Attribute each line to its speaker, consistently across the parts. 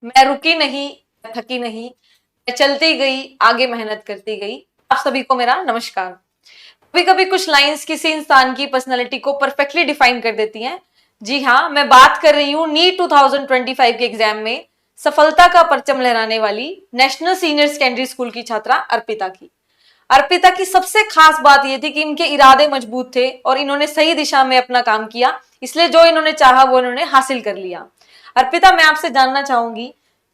Speaker 1: मैं रुकी नहीं, मैं थकी नहीं, मैं चलती गई, आगे मेहनत करती गई। आप सभी को मेरा नमस्कार। कभी कभी कुछ लाइंस किसी इंसान की पर्सनैलिटी को परफेक्टली डिफाइन कर देती हैं। जी हाँ, मैं बात कर रही हूँ नीट 2025 के एग्जाम में सफलता का परचम लहराने वाली नेशनल सीनियर सेकेंडरी स्कूल की छात्रा अर्पिता की। अर्पिता की सबसे खास बात यह थी कि इनके इरादे मजबूत थे और इन्होंने सही दिशा में अपना काम किया, इसलिए जो इन्होंने चाहा वो इन्होंने हासिल कर लिया। अर्पिता, मैं आपसे जानना चाहूंगी,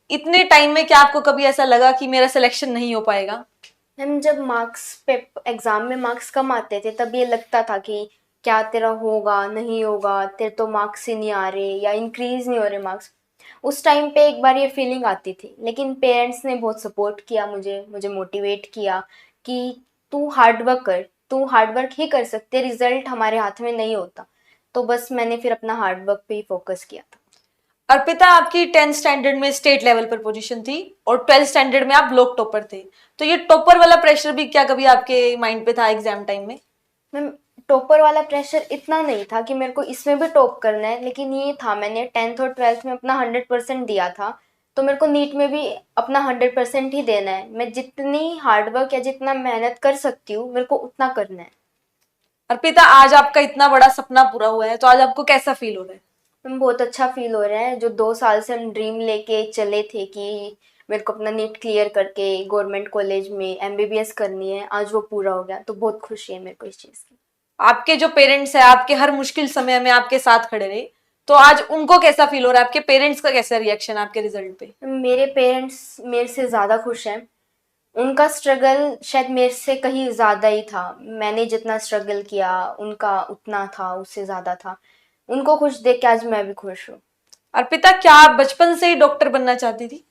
Speaker 1: इतने टाइम में क्या आपको कभी ऐसा लगा कि मेरा सिलेक्शन नहीं हो पाएगा?
Speaker 2: मैम, जब मार्क्स पे एग्ज़ाम में मार्क्स कम आते थे तब ये लगता था कि क्या तेरा होगा नहीं होगा, तेरे तो मार्क्स ही नहीं आ रहे या इंक्रीज़ नहीं हो रहे मार्क्स। उस टाइम पे एक बार ये फीलिंग आती थी, लेकिन पेरेंट्स ने बहुत सपोर्ट किया, मुझे मुझे मोटिवेट किया कि तू हार्ड वर्क कर, तू हार्ड वर्क ही कर सकते, रिजल्ट हमारे हाथ में नहीं होता। तो बस मैंने फिर अपना हार्ड वर्क पे ही फोकस किया था।
Speaker 1: अर्पिता, आपकी 10th स्टैंडर्ड में स्टेट लेवल पर पोजीशन थी और 12th स्टैंडर्ड में आप ब्लॉक टॉपर थे। तो ये टॉपर वाला प्रेशर भी क्या कभी आपके माइंड पे था एग्जाम टाइम में?
Speaker 2: मैम, टॉपर वाला प्रेशर इतना नहीं था कि मेरे को इसमें भी टॉप करना है, लेकिन ये था मैंने 10th और 12th में अपना 100% दिया था। तो मेरे को नीट में भी अपना 100% ही देना है। मैं जितनी हार्डवर्क या जितना मेहनत कर सकती हूँ मेरे को उतना करना है।
Speaker 1: अर्पिता, आज आपका इतना बड़ा सपना पूरा हुआ है, तो आज आपको कैसा फील हो रहा है?
Speaker 2: मैम, बहुत अच्छा फील हो रहा है। जो 2 साल से हम ड्रीम लेके चले थे कि मेरे को अपना नीट क्लियर करके गवर्नमेंट कॉलेज में एमबीबीएस करनी है, आज वो पूरा हो गया। तो बहुत खुशी है मेरे को इस चीज़ की।
Speaker 1: आपके जो पेरेंट्स है आपके हर मुश्किल समय में आपके साथ खड़े रहे, तो आज उनको कैसा फील हो रहा है? आपके पेरेंट्स का कैसा रिएक्शन आपके रिजल्ट पे?
Speaker 2: मेरे पेरेंट्स मेरे से ज़्यादा खुश हैं। उनका स्ट्रगल शायद मेरे से कहीं ज़्यादा ही था। मैंने जितना स्ट्रगल किया उनका उतना था, उससे ज़्यादा था। उनको खुश देख के आज मैं भी खुश हूँ।
Speaker 1: अर्पिता, क्या आप बचपन से ही डॉक्टर बनना चाहती थी?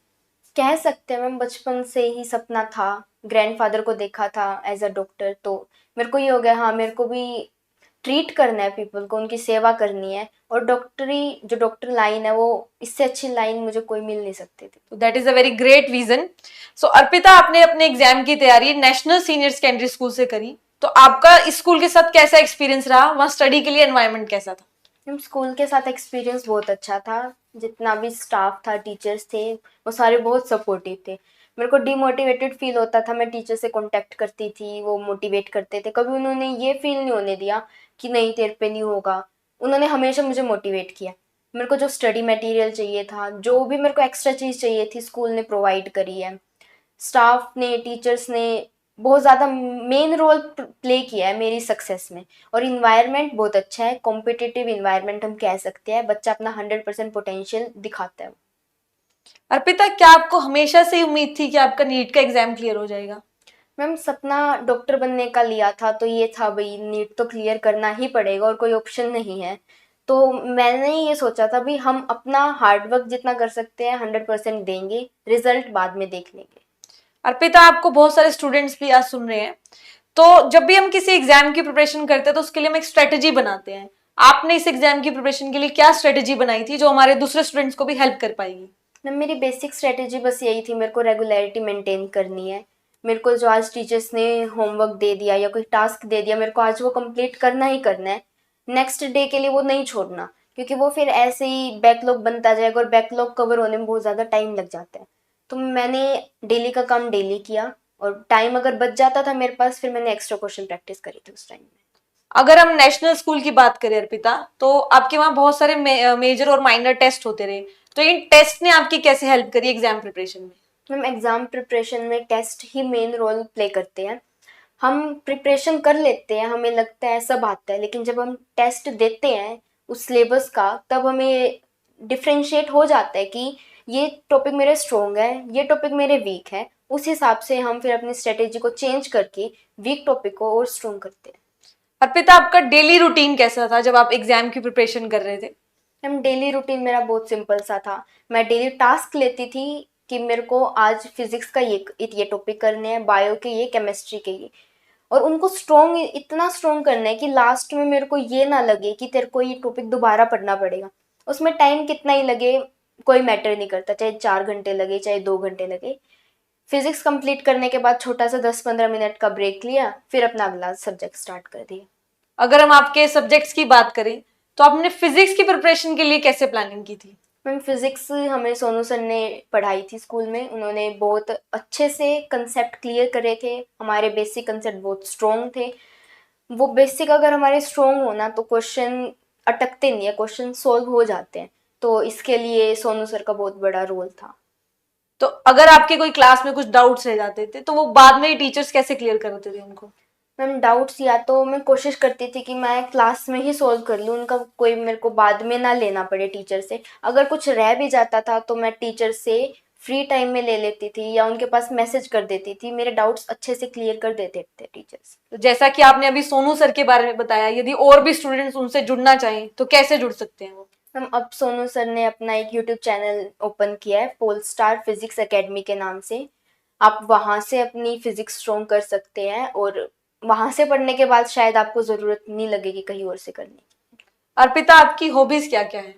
Speaker 2: कह सकते हैं मैम, बचपन से ही सपना था। ग्रैंडफादर को देखा था एज अ डॉक्टर, तो मेरे को ये हो गया, हाँ मेरे को भी ट्रीट करना है पीपल को, उनकी सेवा करनी है। और डॉक्टरी जो डॉक्टर लाइन है वो इससे अच्छी लाइन मुझे कोई मिल नहीं सकती थी।
Speaker 1: तो that is a very great vision. So Arpita, आपने अपने एग्जाम की तैयारी नेशनल सीनियर सेकेंडरी स्कूल से करी, तो आपका इस स्कूल के साथ कैसा एक्सपीरियंस रहा? वहां स्टडी के लिए एनवायरनमेंट कैसा था?
Speaker 2: मैम, स्कूल के साथ एक्सपीरियंस बहुत अच्छा था। जितना भी स्टाफ था, टीचर्स थे, वो सारे बहुत सपोर्टिव थे। मेरे को डिमोटिवेटेड फील होता था, मैं टीचर से कांटेक्ट करती थी, वो मोटिवेट करते थे। कभी उन्होंने ये फील नहीं होने दिया कि नहीं तेरे पे नहीं होगा। उन्होंने हमेशा मुझे मोटिवेट किया। मेरे को जो स्टडी मटेरियल चाहिए था, जो भी मेरे को एक्स्ट्रा चीज़ चाहिए थी, स्कूल ने प्रोवाइड करी है। स्टाफ ने, टीचर्स ने बहुत ज़्यादा मेन रोल प्ले किया है मेरी सक्सेस में। और इन्वायरमेंट बहुत अच्छा है, कॉम्पिटिटिव इन्वायरमेंट हम कह सकते हैं। बच्चा अपना 100% पोटेंशियल दिखाता है।
Speaker 1: अर्पिता, क्या आपको हमेशा से उम्मीद थी कि आपका नीट का एग्जाम क्लियर हो जाएगा?
Speaker 2: मैम, सपना डॉक्टर बनने का लिया था तो ये था भाई नीट तो क्लियर करना ही पड़ेगा और कोई ऑप्शन नहीं है। तो मैंने ये सोचा था भाई हम अपना हार्डवर्क जितना कर सकते हैं 100% देंगे, रिजल्ट बाद में देख लेंगे।
Speaker 1: अर्पिता, आपको बहुत सारे स्टूडेंट्स भी आज सुन रहे हैं, तो जब भी हम किसी एग्जाम की प्रिपरेशन करते हैं तो उसके लिए हम एक स्ट्रेटेजी बनाते हैं। आपने इस एग्जाम की प्रिपरेशन के लिए क्या स्ट्रेटेजी बनाई थी जो हमारे दूसरे स्टूडेंट्स को भी हेल्प कर पाएगी?
Speaker 2: मैम, मेरी बेसिक स्ट्रेटेजी बस यही थी, मेरे को रेगुलरिटी मेंटेन करनी है। मेरे को जो आज टीचर्स ने होमवर्क दे दिया या कोई टास्क दे दिया, मेरे को आज वो कंप्लीट करना ही करना है। नेक्स्ट डे के लिए वो नहीं छोड़ना, क्योंकि वो फिर ऐसे ही बैकलॉग बनता जाएगा और बैकलॉग कवर होने में बहुत ज़्यादा टाइम लग जाता है। तो मैंने डेली का काम डेली किया, और टाइम अगर बच जाता था मेरे पास, फिर मैंने एक्स्ट्रा क्वेश्चन प्रैक्टिस करी थी उस टाइम में।
Speaker 1: अगर हम नेशनल स्कूल की बात करें अर्पिता, तो आपके वहां बहुत सारे मेजर और माइनर टेस्ट होते रहे, तो इन टेस्ट ने आपकी कैसे हेल्प करी एग्जाम प्रिपरेशन में?
Speaker 2: मैम, एग्ज़ाम प्रिपरेशन में टेस्ट ही मेन रोल प्ले करते हैं। हम प्रिपरेशन कर लेते हैं, हमें लगता है सब आता है, लेकिन जब हम टेस्ट देते हैं उस सिलेबस का, तब हमें डिफरेंशिएट हो जाता है कि ये टॉपिक मेरे स्ट्रॉन्ग है, ये टॉपिक मेरे वीक है। उस हिसाब से हम फिर अपनी स्ट्रेटेजी को चेंज करके वीक टॉपिक को और स्ट्रॉन्ग करते हैं।
Speaker 1: अर्पिता, आपका डेली रूटीन कैसा था जब आप एग्जाम की प्रिपरेशन कर रहे थे?
Speaker 2: मैम, डेली रूटीन मेरा बहुत सिंपल सा था। मैं डेली टास्क लेती थी कि मेरे को आज फिजिक्स का ये टॉपिक करने हैं, बायो के ये, केमिस्ट्री के ये। और उनको स्ट्रॉन्ग, इतना स्ट्रॉन्ग करना है कि लास्ट में मेरे को ये ना लगे कि तेरे को ये टॉपिक दोबारा पढ़ना पड़ेगा। उसमें टाइम कितना ही लगे कोई मैटर नहीं करता, चाहे 4 घंटे लगे चाहे 2 घंटे लगे। फिजिक्स कंप्लीट करने के बाद छोटा सा 10-15 मिनट का ब्रेक लिया, फिर अपना अगला सब्जेक्ट स्टार्ट कर दिया।
Speaker 1: अगर हम आपके सब्जेक्ट्स की बात करें, तो आपने फिजिक्स की प्रिपरेशन के लिए कैसे प्लानिंग की थी?
Speaker 2: मैम फिजिक्स हमें सोनू सर ने पढ़ाई थी स्कूल में। उन्होंने बहुत अच्छे से कंसेप्ट क्लियर करे थे। हमारे बेसिक कंसेप्ट बहुत स्ट्रॉन्ग थे। वो बेसिक अगर हमारे स्ट्रॉन्ग हो ना तो क्वेश्चन अटकते नहीं है, क्वेश्चन सोल्व हो जाते हैं। तो इसके लिए सोनू सर का बहुत बड़ा रोल था।
Speaker 1: तो अगर आपके कोई क्लास में कुछ डाउट्स रह जाते थे तो वो बाद में टीचर्स कैसे क्लियर करते थे उनको?
Speaker 2: मैम डाउट्स या तो मैं कोशिश करती थी कि मैं क्लास में ही सॉल्व कर लूँ, उनका कोई मेरे को बाद में ना लेना पड़े टीचर से। अगर कुछ रह भी जाता था तो मैं टीचर से फ्री टाइम में ले लेती थी या उनके पास मैसेज कर देती थी। मेरे डाउट्स अच्छे से क्लियर कर देते थे टीचर्स।
Speaker 1: तो जैसा कि आपने अभी सोनू सर के बारे में बताया, यदि और भी स्टूडेंट्स उनसे जुड़ना चाहें तो कैसे जुड़ सकते हैं वो?
Speaker 2: मैम अब सोनू सर ने अपना एक यूट्यूब चैनल ओपन किया है, पोल स्टार फिजिक्स एकेडमी के नाम से। आप वहाँ से अपनी फिजिक्स स्ट्रॉन्ग कर सकते हैं और वहाँ से पढ़ने के बाद शायद आपको ज़रूरत नहीं लगेगी कहीं और से करने की।
Speaker 1: अर्पिता, आपकी हॉबीज क्या क्या है?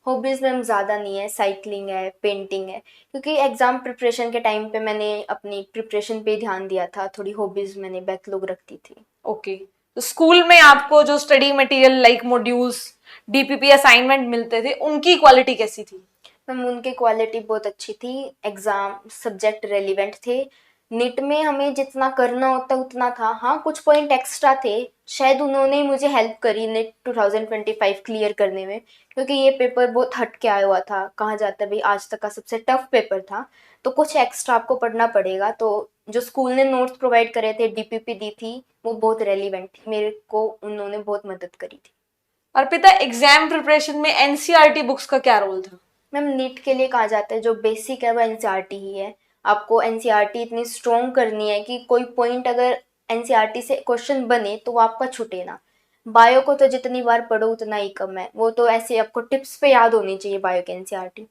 Speaker 2: हॉबीज़ मैम ज़्यादा नहीं है, साइकिलिंग है, पेंटिंग है, क्योंकि एग्ज़ाम प्रिपरेशन के टाइम पे मैंने अपनी प्रिपरेशन पे ध्यान दिया था। थोड़ी हॉबीज़ मैंने बैकलॉग रखती थी।
Speaker 1: ओके। तो स्कूल में आपको जो study material like modules, DPP assignment मिलते थे, उनकी क्वालिटी कैसी थी?
Speaker 2: मैम उनकी क्वालिटी बहुत अच्छी थी। एग्ज़ाम सब्जेक्ट रेलिवेंट थे। निट में हमें जितना करना होता उतना था। हाँ, कुछ पॉइंट एक्स्ट्रा थे। शायद उन्होंने मुझे हेल्प करी निट 2025 क्लियर करने में, क्योंकि ये पेपर बहुत हट के आया हुआ था। कहा जाता है भाई आज तक का सबसे टफ पेपर था, तो कुछ एक्स्ट्रा आपको पढ़ना पड़ेगा। तो जो स्कूल ने नोट्स प्रोवाइड करे थे, डीपीपी दी थी, वो बहुत रेलिवेंट थी। मेरे को उन्होंने बहुत मदद करी थी।
Speaker 1: अर्पिता, एग्जाम प्रिपरेशन में एनसीईआरटी बुक्स का क्या रोल था?
Speaker 2: मैम नीट के लिए कहा जाता है जो बेसिक है वो एनसीईआरटी ही है। आपको एनसीईआरटी इतनी स्ट्रॉन्ग करनी है कि कोई पॉइंट अगर एनसीईआरटी से क्वेश्चन बने तो वो आपका छूटे ना। बायो को तो जितनी बार पढ़ो उतना ही कम है, वो तो ऐसे आपको टिप्स पे याद होनी चाहिए बायो की एनसीईआरटी।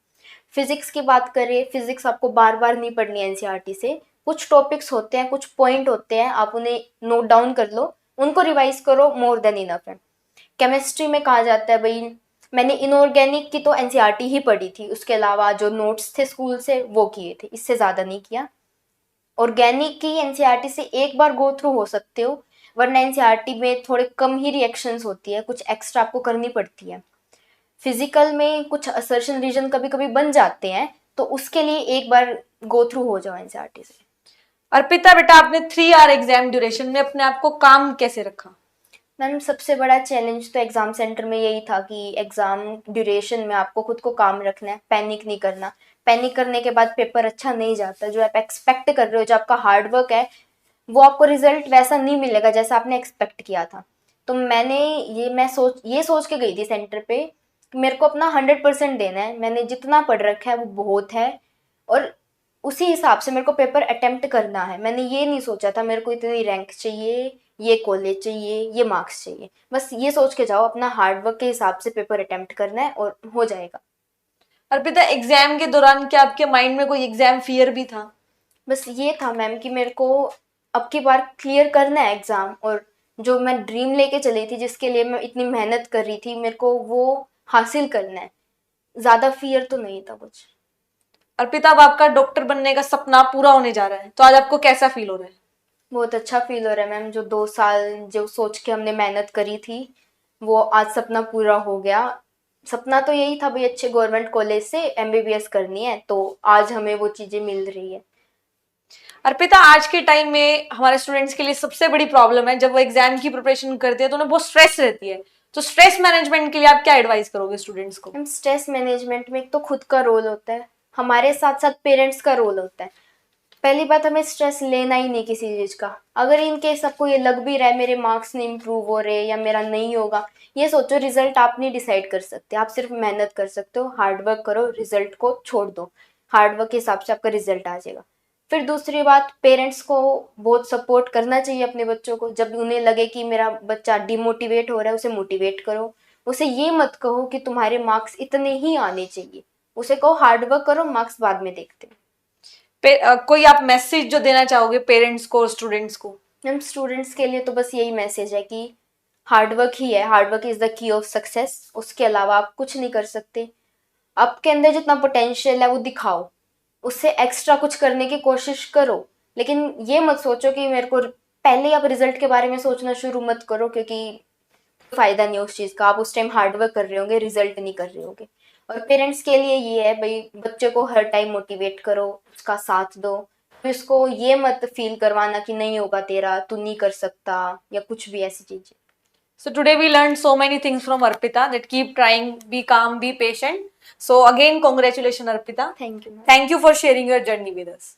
Speaker 2: फिजिक्स की बात करें, फिजिक्स आपको बार बार नहीं पढ़नी एनसीईआरटी से। कुछ टॉपिक्स होते हैं, कुछ पॉइंट होते हैं, आप उन्हें नोट डाउन कर लो, उनको रिवाइज करो, मोर देन इनफ है। केमिस्ट्री में कहा जाता है भाई मैंने इनऑर्गेनिक की तो एनसीईआरटी ही पढ़ी थी, उसके अलावा जो नोट्स थे स्कूल से वो किए थे, इससे ज़्यादा नहीं किया। ऑर्गेनिक की एनसीईआरटी से एक बार गो थ्रू हो सकते हो, वरना एनसीईआरटी में थोड़े कम ही रिएक्शंस होती है, कुछ एक्स्ट्रा आपको करनी पड़ती है। फिजिकल में कुछ असर्शन रीजन कभी कभी बन जाते हैं, तो उसके लिए एक बार गो थ्रू हो जाओ एनसीईआरटी से।
Speaker 1: अर्पिता बेटा, आपने 3 आवर एग्जाम ड्यूरेशन में अपने आप को काम कैसे रखा?
Speaker 2: मैम सबसे बड़ा चैलेंज तो एग्ज़ाम सेंटर में यही था कि एग्ज़ाम ड्यूरेशन में आपको खुद को काम रखना है, पैनिक नहीं करना। पैनिक करने के बाद पेपर अच्छा नहीं जाता। जो आप एक्सपेक्ट कर रहे हो, जो आपका हार्ड वर्क है, वो आपको रिजल्ट वैसा नहीं मिलेगा जैसा आपने एक्सपेक्ट किया था। तो मैं सोच के गई थी सेंटर पे कि मेरे को अपना 100% देना है। मैंने जितना पढ़ रखा है वो बहुत है, और उसी हिसाब से मेरे को पेपर अटेम्प्ट करना है। मैंने ये नहीं सोचा था मेरे को इतनी रैंक चाहिए, ये कॉलेज चाहिए, ये मार्क्स चाहिए। बस ये सोच के जाओ, अपना हार्ड वर्क के हिसाब से पेपर अटेम्प्ट करना है और हो जाएगा।
Speaker 1: अर्पिता, एग्जाम के दौरान क्या आपके माइंड में कोई एग्जाम फियर भी था?
Speaker 2: बस ये था मैम कि मेरे को अब की बार क्लियर करना है एग्ज़ाम, और जो मैं ड्रीम लेके चली थी, जिसके लिए मैं इतनी मेहनत कर रही थी, मेरे को वो हासिल करना है। ज़्यादा फियर तो नहीं था कुछ।
Speaker 1: अर्पिता, अब आपका डॉक्टर बनने का सपना पूरा होने जा रहा है, तो आज आपको कैसा फील हो रहा है?
Speaker 2: बहुत अच्छा फील हो रहा है मैम। जो 2 साल जो सोच के हमने मेहनत करी थी, वो आज सपना पूरा हो गया। सपना तो यही था भाई अच्छे गवर्नमेंट कॉलेज से एमबीबीएस करनी है, तो आज हमें वो चीज़ें मिल रही है।
Speaker 1: अर्पिता, आज के टाइम में हमारे स्टूडेंट्स के लिए सबसे बड़ी प्रॉब्लम है जब वो एग्जाम की प्रिपरेशन करते हैं तो उन्हें बहुत स्ट्रेस रहती है। तो स्ट्रेस मैनेजमेंट के लिए आप क्या एडवाइस करोगे स्टूडेंट्स को?
Speaker 2: मैम स्ट्रेस मैनेजमेंट में एक तो खुद का रोल होता है, हमारे साथ साथ पेरेंट्स का रोल होता है। पहली बात, हमें स्ट्रेस लेना ही नहीं किसी चीज़ का। अगर इन केस आपको ये लग भी रहा है मेरे मार्क्स नहीं इम्प्रूव हो रहे या मेरा नहीं होगा, ये सोचो रिजल्ट आप नहीं डिसाइड कर सकते। आप सिर्फ मेहनत कर सकते हो, हार्ड वर्क करो, रिजल्ट को छोड़ दो। हार्ड वर्क के हिसाब से आपका रिजल्ट आ जाएगा। फिर दूसरी बात, पेरेंट्स को बहुत सपोर्ट करना चाहिए अपने बच्चों को। जब उन्हें लगे कि मेरा बच्चा डिमोटिवेट हो रहा है, उसे मोटिवेट करो। उसे ये मत कहो कि तुम्हारे मार्क्स इतने ही आने चाहिए। उसे कहो हार्ड वर्क करो, मार्क्स बाद में देखते हैं।
Speaker 1: कोई आप मैसेज जो देना चाहोगे पेरेंट्स को और स्टूडेंट्स को?
Speaker 2: मैम स्टूडेंट्स के लिए तो बस यही मैसेज है कि हार्ड वर्क ही है, hard work is the key of success. उसके अलावा आप कुछ नहीं कर सकते। आपके अंदर जितना पोटेंशियल है वो दिखाओ, उससे एक्स्ट्रा कुछ करने की कोशिश करो। लेकिन ये मत सोचो कि मेरे को पहले ही आप रिजल्ट के बारे में सोचना शुरू मत करो, क्योंकि फ़ायदा नहीं है उस चीज़ का। आप उस टाइम हार्ड वर्क कर रहे होंगे, रिजल्ट नहीं कर रहे होंगे। और पेरेंट्स के लिए ये है भाई, बच्चे को हर टाइम मोटिवेट करो, उसका साथ दो, फिर उसको ये मत फील करवाना कि नहीं होगा तेरा, तू नहीं कर सकता, या कुछ भी ऐसी चीजें।
Speaker 1: So today we learned so many things from Arpita, that keep trying, be calm, be patient. So again, congratulations, Arpita.
Speaker 2: Thank you.
Speaker 1: Thank you for sharing your journey with us.